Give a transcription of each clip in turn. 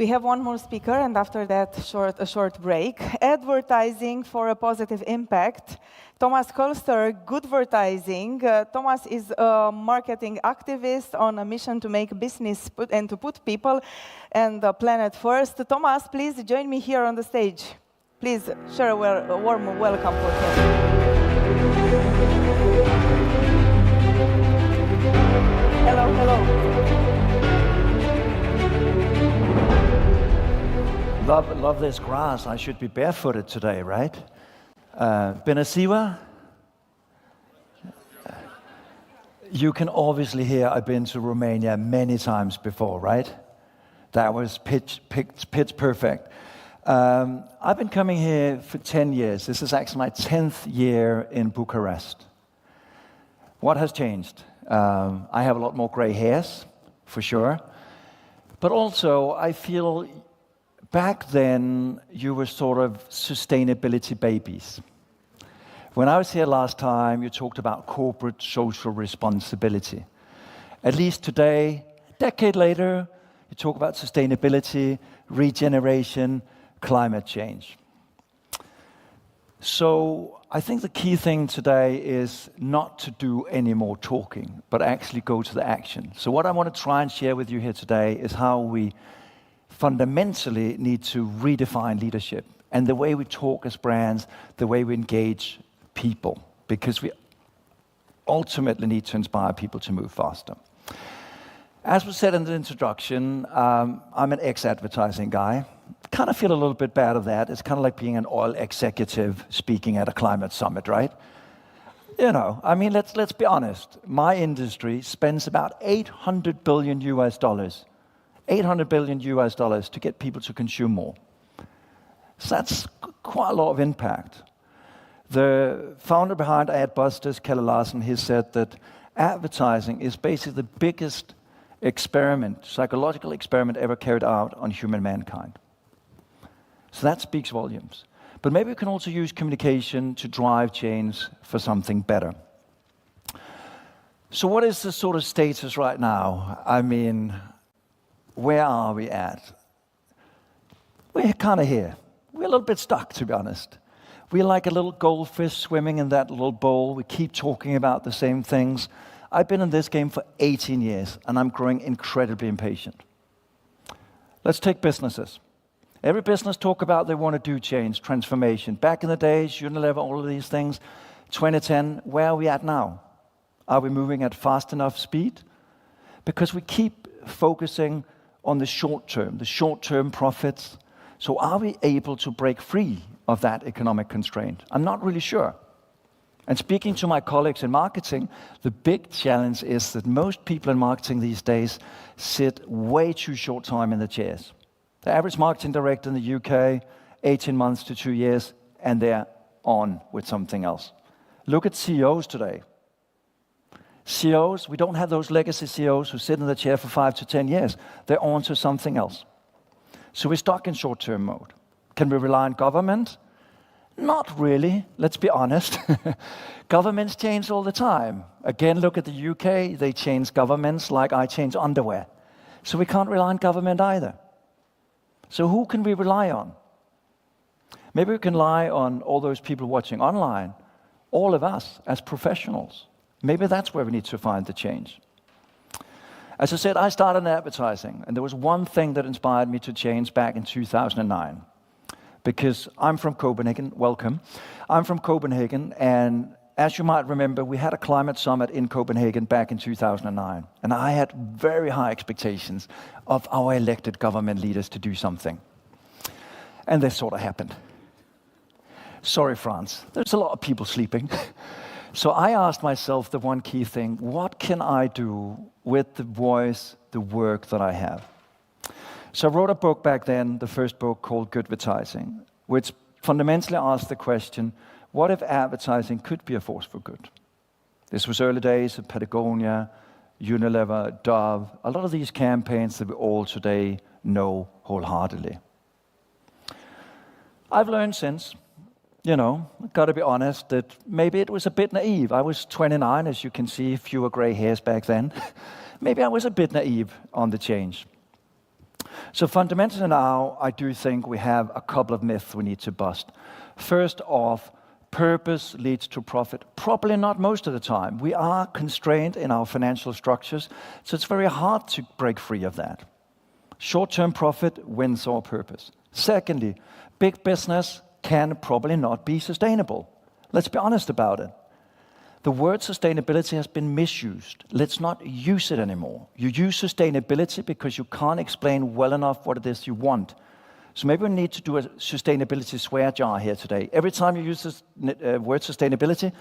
We have one more speaker, and after that, a short break. Advertising for a positive impact. Thomas Kolster, Goodvertising. Thomas is a marketing activist on a mission to make business and to put people and the planet first. Thomas, please join me here on the stage. Please share a warm welcome for him. Hello, hello. Love this grass. I should be barefooted today, right? Bună ziua. You can obviously hear I've been to Romania many times before, right? That was pitch perfect. I've been coming here for 10 years. This is actually my 10th year in Bucharest. What has changed? I have a lot more gray hairs, for sure. But also, I feel back then, you were sort of sustainability babies. When I was here last time, you talked about corporate social responsibility. At least today, a decade later, you talk about sustainability, regeneration, climate change. So I think the key thing today is not to do any more talking, but actually go to the action. So what I want to try and share with you here today is how we fundamentally need to redefine leadership and the way we talk as brands, the way we engage people, because we ultimately need to inspire people to move faster. As was said in the introduction, I'm an ex-advertising guy. Kind of feel a little bit bad of that. It's kind of like being an oil executive speaking at a climate summit, right? You know, I mean, let's be honest. My industry spends about $800 billion $800 billion to get people to consume more. So that's quite a lot of impact. The founder behind Adbusters, Kalle Larsen, he said that advertising is basically the biggest experiment, psychological experiment ever carried out on human mankind. So that speaks volumes. But maybe we can also use communication to drive change for something better. So what is the sort of status right now? I mean, where are we at? We're kind of here. We're a little bit stuck, to be honest. We're like a little goldfish swimming in that little bowl. We keep talking about the same things. I've been in this game for 18 years, and I'm growing incredibly impatient. Let's take businesses. Every business talk about they want to do change, transformation. Back in the days, Unilever, all of these things. 2010, where are we at now? Are we moving at fast enough speed? Because we keep focusing on the short-term profits. So are we able to break free of that economic constraint? I'm not really sure. And speaking to my colleagues in marketing, the big challenge is that most people in marketing these days sit way too short time in the chairs. The average marketing director in the UK, 18 months to 2 years, and they're on with something else. Look at CEOs today. CEOs, we don't have those legacy CEOs who sit in the chair for 5 to 10 years. They're on to something else. So we're stuck in short-term mode. Can we rely on government? Not really, let's be honest. Governments change all the time. Again, look at the UK, they change governments like I change underwear. So we can't rely on government either. So who can we rely on? Maybe we can rely on all those people watching online, all of us as professionals. Maybe that's where we need to find the change. As I said, I started in advertising, and there was one thing that inspired me to change back in 2009. Because I'm from Copenhagen, welcome. I'm from Copenhagen, and as you might remember, we had a climate summit in Copenhagen back in 2009. And I had very high expectations of our elected government leaders to do something. And this sort of happened. Sorry, France, there's a lot of people sleeping. So I asked myself the one key thing: what can I do with the voice, the work that I have? So I wrote a book back then, the first book called Goodvertising, which fundamentally asked the question, what if advertising could be a force for good? This was early days of Patagonia, Unilever, Dove, a lot of these campaigns that we all today know wholeheartedly. I've learned since, I've got to be honest, that maybe it was a bit naive. I was 29, as you can see, fewer gray hairs back then. Maybe I was a bit naive on the change. So fundamentally now, I do think we have a couple of myths we need to bust. First off, purpose leads to profit. Probably not most of the time. We are constrained in our financial structures, so it's very hard to break free of that. Short-term profit wins our purpose. Secondly, big business can probably not be sustainable. Let's be honest about it. The word sustainability has been misused. Let's not use it anymore. You use sustainability because you can't explain well enough what it is you want. So maybe we need to do a sustainability swear jar here today. Every time you use this word sustainability,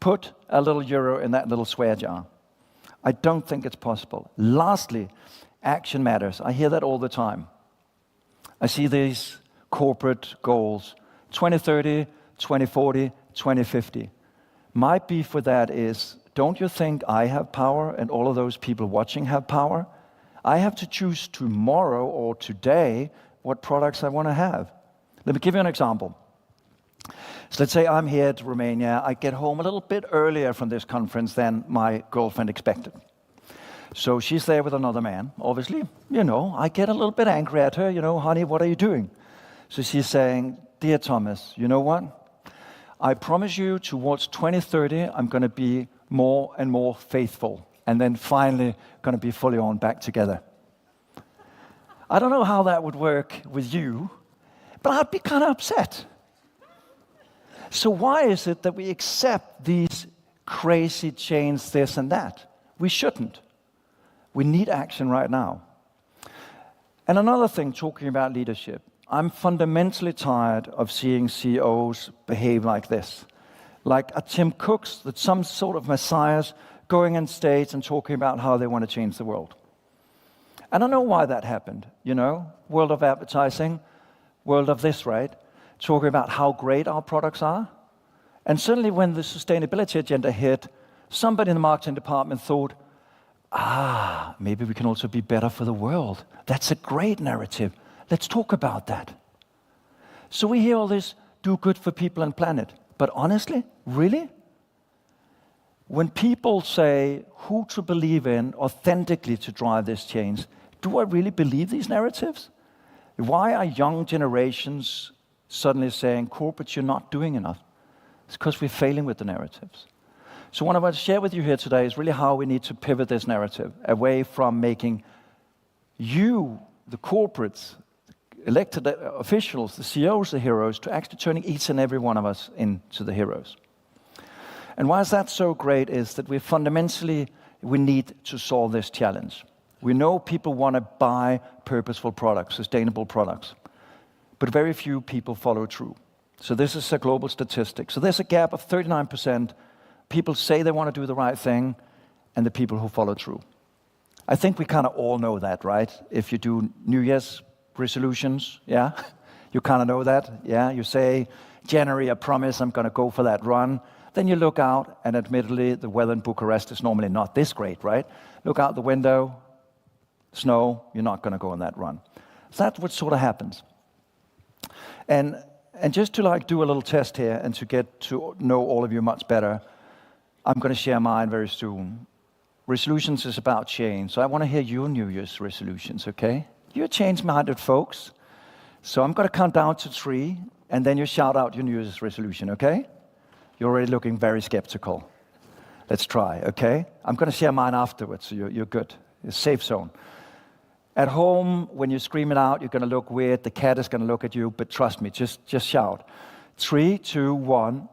put a little euro in that little swear jar. I don't think it's possible. Lastly, action matters. I hear that all the time. I see these corporate goals, 2030, 2040, 2050. My beef with that is, don't you think I have power and all of those people watching have power? I have to choose tomorrow or today what products I want to have. Let me give you an example. So let's say I'm here at Romania. I get home a little bit earlier from this conference than my girlfriend expected. So she's there with another man, obviously. I get a little bit angry at her, honey, what are you doing? So she's saying, dear Thomas, you know what? I promise you towards 2030, I'm going to be more and more faithful, and then finally going to be fully on back together. I don't know how that would work with you, but I'd be kind of upset. So why is it that we accept these crazy chains, this and that? We shouldn't. We need action right now. And another thing, talking about leadership, I'm fundamentally tired of seeing CEOs behave like this. Like a Tim Cook's, that some sort of messiahs going on stage and talking about how they want to change the world. I don't know why that happened, world of advertising, world of this, right? Talking about how great our products are. And suddenly when the sustainability agenda hit, somebody in the marketing department thought, maybe we can also be better for the world. That's a great narrative. Let's talk about that. So we hear all this, do good for people and planet. But honestly, really? When people say who to believe in authentically to drive this change, do I really believe these narratives? Why are young generations suddenly saying, corporates, you're not doing enough? It's because we're failing with the narratives. So what I want to share with you here today is really how we need to pivot this narrative away from making you, the corporates, elected officials, the CEOs, the heroes, to actually turning each and every one of us into the heroes. And why is that so great is that we need to solve this challenge. We know people want to buy purposeful products, sustainable products, but very few people follow through. So this is a global statistic. So there's a gap of 39%. People say they want to do the right thing, and the people who follow through. I think we kind of all know that, right? If you do New Year's resolutions, yeah? You kind of know that, yeah? You say, January, I promise I'm going to go for that run. Then you look out, and admittedly, the weather in Bucharest is normally not this great, right? Look out the window, snow, you're not going to go on that run. So that's what sort of happens. And just to do a little test here and to get to know all of you much better, I'm going to share mine very soon. Resolutions is about change, so I want to hear your New Year's resolutions, okay? You're change-minded folks, so I'm going to count down to 3, and then you shout out your New Year's resolution, okay? You're already looking very skeptical. Let's try, okay? I'm going to share mine afterwards, so you're good. It's a safe zone. At home, when you scream it out, you're going to look weird. The cat is going to look at you, but trust me, just shout. 3, 2, 1.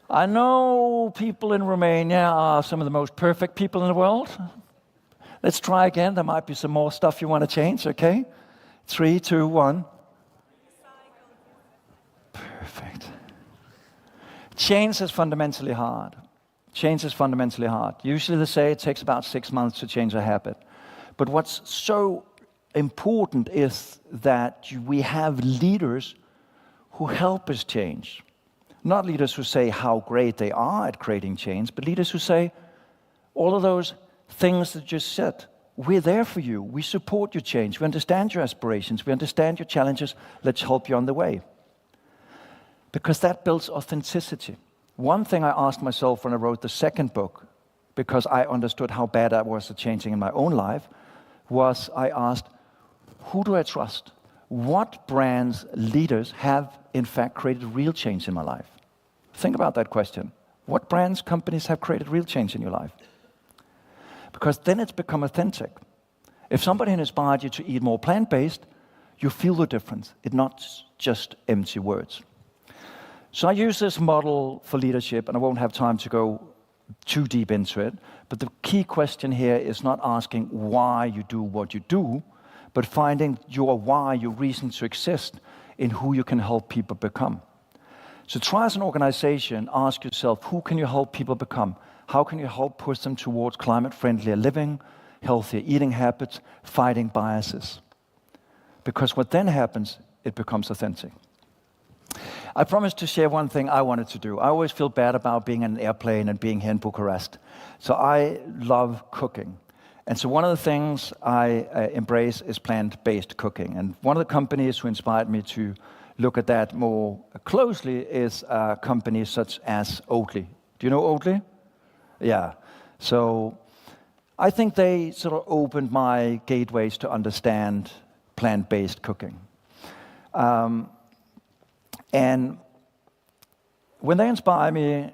I know people in Romania are some of the most perfect people in the world. Let's try again. There might be some more stuff you want to change, okay? 3, 2, 1. Perfect. Change is fundamentally hard. Change is fundamentally hard. Usually they say it takes about 6 months to change a habit. But what's so important is that we have leaders who help us change. Not leaders who say how great they are at creating change, but leaders who say, all of those things that you just said, we're there for you. We support your change. We understand your aspirations. We understand your challenges. Let's help you on the way. Because that builds authenticity. One thing I asked myself when I wrote the second book, because I understood how bad I was at changing in my own life, was I asked, who do I trust? What brands, leaders have in fact created real change in my life? Think about that question. What brands, companies have created real change in your life? Because then it's become authentic. If somebody inspired you to eat more plant-based, you feel the difference. It's not just empty words. So I use this model for leadership, and I won't have time to go too deep into it, but the key question here is not asking why you do what you do, but finding your why, your reason to exist in who you can help people become. So try as an organization, ask yourself, who can you help people become? How can you help push them towards climate-friendlier living, healthier eating habits, fighting biases? Because what then happens, it becomes authentic. I promised to share one thing I wanted to do. I always feel bad about being in an airplane and being here in Bucharest. So I love cooking. And so one of the things I embrace is plant-based cooking. And one of the companies who inspired me to look at that more closely is companies such as Oatly. Do you know Oatly? Yeah. So I think they sort of opened my gateways to understand plant-based cooking. And when they inspire me,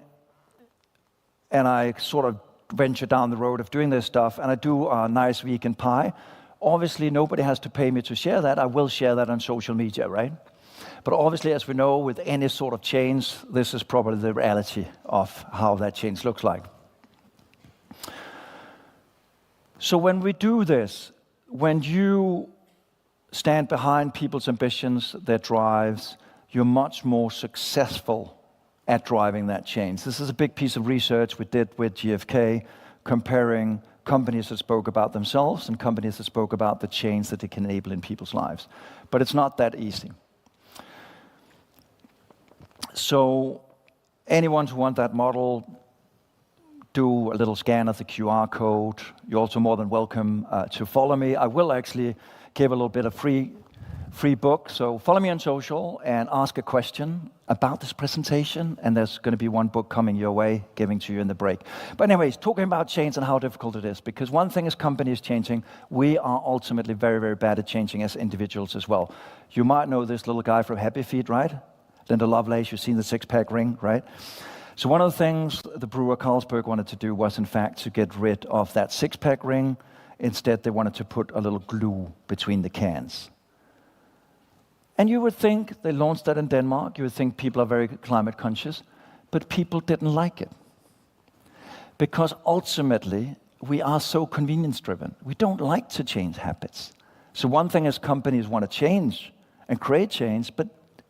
and I sort of venture down the road of doing this stuff, and I do a nice vegan pie, obviously nobody has to pay me to share that. I will share that on social media, right? But obviously, as we know, with any sort of change, this is probably the reality of how that change looks like. So when we do this, when you stand behind people's ambitions, their drives, you're much more successful at driving that change. This is a big piece of research we did with GfK, comparing companies that spoke about themselves and companies that spoke about the change that they can enable in people's lives. But it's not that easy. So anyone who wants that model, do a little scan of the QR code. You're also more than welcome to follow me. I will actually give a little bit of free book. So follow me on social and ask a question about this presentation, and there's going to be one book coming your way, giving to you in the break. But anyways, talking about change and how difficult it is, because one thing is companies changing, we are ultimately very, very bad at changing as individuals as well. You might know this little guy from Happy Feet, right? Linda Lovelace, you've seen the six-pack ring, right? So one of the things the brewer Carlsberg wanted to do was, in fact, to get rid of that six-pack ring. Instead, they wanted to put a little glue between the cans. And you would think, they launched that in Denmark, you would think people are very climate conscious, but people didn't like it. Because ultimately, we are so convenience driven. We don't like to change habits. So one thing is companies want to change and create change, but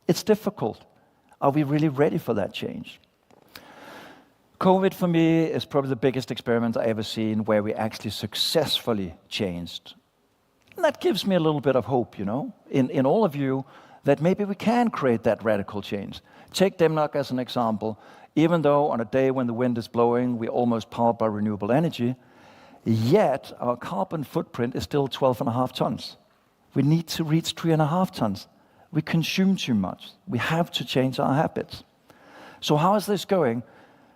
it's difficult. Are we really ready for that change? COVID for me is probably the biggest experiment I ever seen where we actually successfully changed. And that gives me a little bit of hope, you know, in all of you, that maybe we can create that radical change. Take Denmark as an example. Even though on a day when the wind is blowing, we're almost powered by renewable energy, yet our carbon footprint is still 12.5 tons. We need to reach 3.5 tons. We consume too much. We have to change our habits. So how is this going?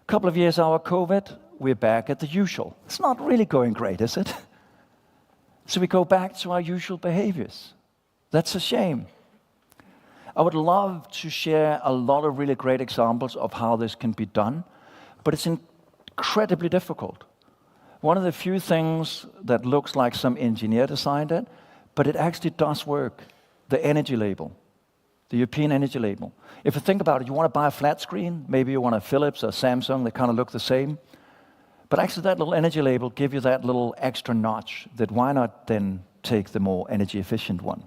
A couple of years out of COVID, we're back at the usual. It's not really going great, is it? So we go back to our usual behaviors. That's a shame. I would love to share a lot of really great examples of how this can be done, but it's incredibly difficult. One of the few things that looks like some engineer designed it, but it actually does work, the energy label, the European energy label. If you think about it, you want to buy a flat screen, maybe you want a Philips or Samsung, they kind of look the same. But actually that little energy label gives you that little extra notch that why not then take the more energy efficient one?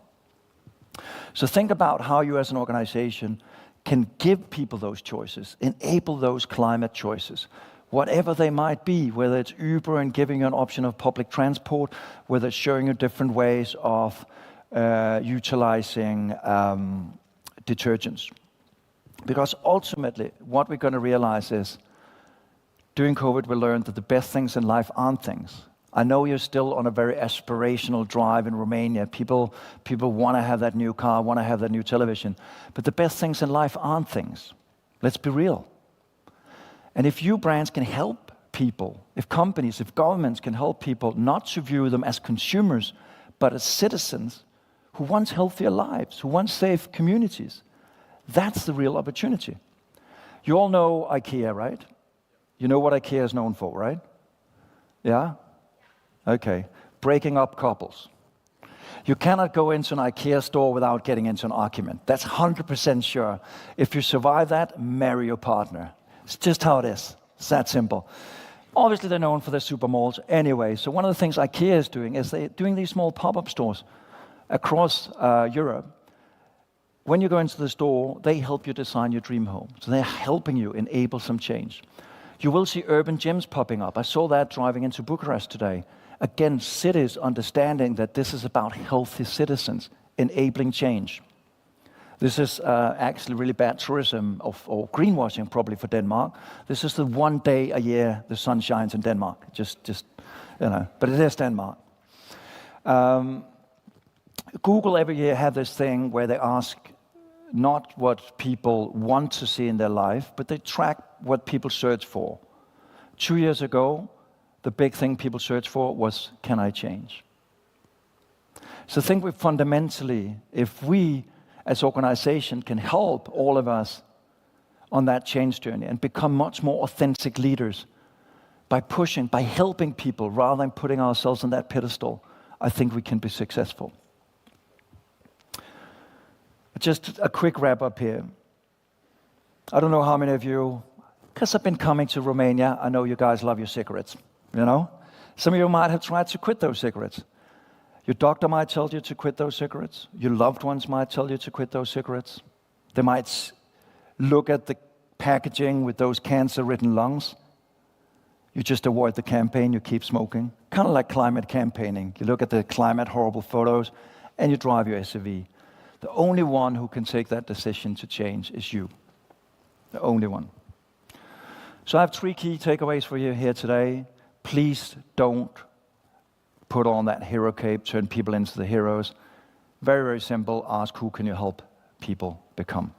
So think about how you as an organization can give people those choices, enable those climate choices, whatever they might be, whether it's Uber and giving you an option of public transport, whether it's showing you different ways of utilizing detergents. Because ultimately, what we're going to realize is, during COVID, we learned that the best things in life aren't things. I know you're still on a very aspirational drive in Romania. People want to have that new car, want to have that new television. But the best things in life aren't things. Let's be real. And if you brands can help people, if companies, if governments can help people not to view them as consumers, but as citizens who want healthier lives, who want safe communities, that's the real opportunity. You all know IKEA, right? You know what IKEA is known for, right? Yeah? Okay. Breaking up couples. You cannot go into an IKEA store without getting into an argument. That's 100% sure. If you survive that, marry your partner. It's just how it is. It's that simple. Obviously, they're known for their super malls anyway. So one of the things IKEA is doing is they're doing these small pop-up stores across Europe. When you go into the store, they help you design your dream home. So they're helping you enable some change. You will see urban gyms popping up. I saw that driving into Bucharest today. Again, cities understanding that this is about healthy citizens, enabling change. This is actually really bad tourism or greenwashing probably for Denmark. This is the one day a year the sun shines in Denmark. Just but it is Denmark. Google every year have this thing where they ask not what people want to see in their life, but they track what people search for. 2 years ago, the big thing people searched for was, can I change? So I think we fundamentally, if we as organization can help all of us on that change journey and become much more authentic leaders by pushing, by helping people rather than putting ourselves on that pedestal, I think we can be successful. Just a quick wrap up here. I don't know how many of you, because I've been coming to Romania, I know you guys love your cigarettes, you know? Some of you might have tried to quit those cigarettes. Your doctor might tell you to quit those cigarettes. Your loved ones might tell you to quit those cigarettes. They might look at the packaging with those cancer-ridden lungs. You just avoid the campaign, you keep smoking. Kind of like climate campaigning. You look at the climate horrible photos and you drive your SUV. The only one who can take that decision to change is you. The only one. So I have 3 key takeaways for you here today. Please don't put on that hero cape, turn people into the heroes. Very, very simple. Ask who can you help people become.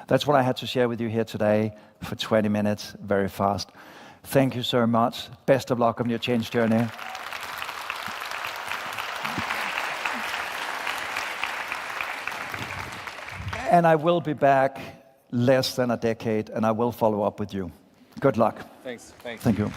That's what I had to share with you here today for 20 minutes, very fast. Thank you so much. Best of luck on your change journey. And I will be back less than a decade, and I will follow up with you. Good luck. Thanks. Thank you.